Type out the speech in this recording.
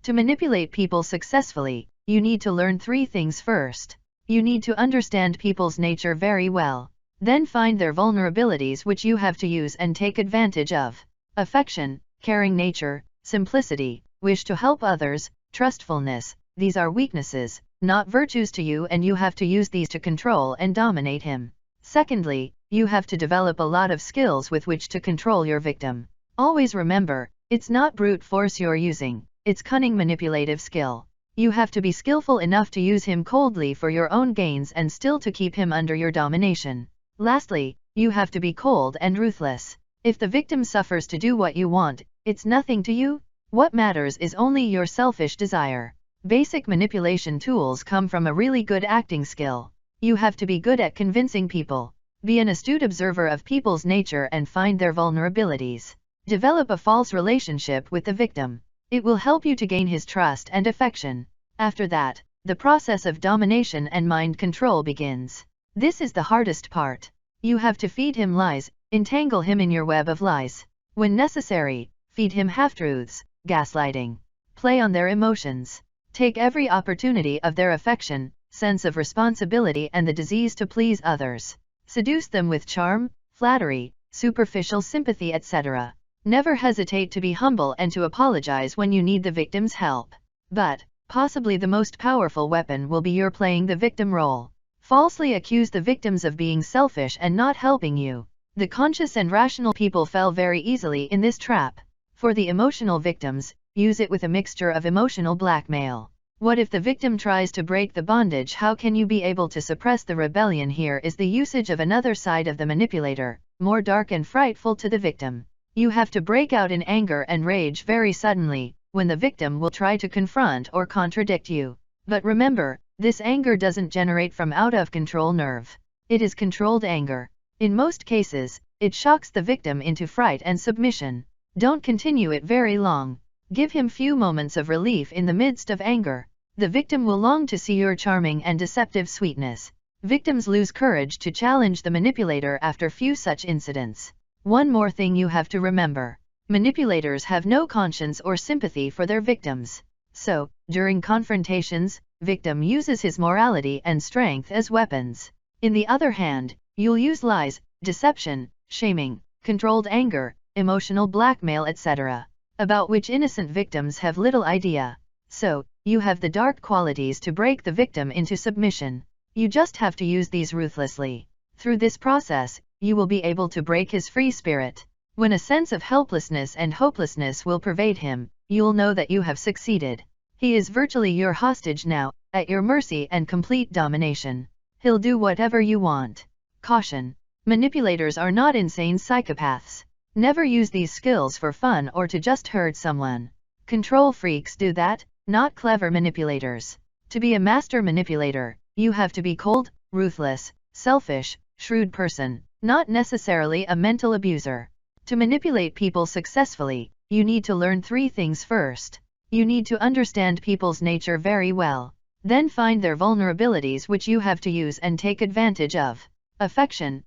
To manipulate people successfully, you need to learn 3 things first. You need to understand people's nature very well. Then find their vulnerabilities which you have to use and take advantage of. Affection, caring nature, simplicity, wish to help others, trustfulness, these are weaknesses, not virtues to you, and you have to use these to control and dominate him. Secondly, you have to develop a lot of skills with which to control your victim. Always remember, it's not brute force you're using, it's cunning manipulative skill. You have to be skillful enough to use him coldly for your own gains and still to keep him under your domination. Lastly, you have to be cold and ruthless. If the victim suffers to do what you want, it's nothing to you. What matters is only your selfish desire. Basic manipulation tools come from a really good acting skill. You have to be good at convincing people. Be an astute observer of people's nature and find their vulnerabilities. Develop a false relationship with the victim. It will help you to gain his trust and affection. After that, the process of domination and mind control begins. This is the hardest part. You have to feed him lies, entangle him in your web of lies. When necessary, feed him half-truths, gaslighting. Play on their emotions. Take every opportunity of their affection, sense of responsibility and the disease to please others. Seduce them with charm, flattery, superficial sympathy, etc. Never hesitate to be humble and to apologize when you need the victim's help. But, possibly the most powerful weapon will be your playing the victim role. Falsely accuse the victims of being selfish and not helping you. The conscious and rational people fell very easily in this trap. For the emotional victims, use it with a mixture of emotional blackmail. What if the victim tries to break the bondage? How can you be able to suppress the rebellion? Here is the usage of another side of the manipulator, more dark and frightful to the victim. You have to break out in anger and rage very suddenly, when the victim will try to confront or contradict you. But remember, this anger doesn't generate from out of control nerve. It is controlled anger. In most cases, it shocks the victim into fright and submission. Don't continue it very long. Give him few moments of relief in the midst of anger. The victim will long to see your charming and deceptive sweetness. Victims lose courage to challenge the manipulator after few such incidents. One more thing you have to remember. Manipulators have no conscience or sympathy for their victims. So, during confrontations, victim uses his morality and strength as weapons. In the other hand, you'll use lies, deception, shaming, controlled anger, emotional blackmail, etc., about which innocent victims have little idea. So, you have the dark qualities to break the victim into submission. You just have to use these ruthlessly. Through this process, you will be able to break his free spirit. When a sense of helplessness and hopelessness will pervade him, you'll know that you have succeeded. He is virtually your hostage now, at your mercy and complete domination. He'll do whatever you want. Caution. Manipulators are not insane psychopaths. Never use these skills for fun or to just hurt someone. Control freaks do that, not clever manipulators. To be a master manipulator, you have to be cold, ruthless, selfish, shrewd person, not necessarily a mental abuser. To manipulate people successfully, you need to learn 3 things first. You need to understand people's nature very well. Then find their vulnerabilities which you have to use and take advantage of. Affection,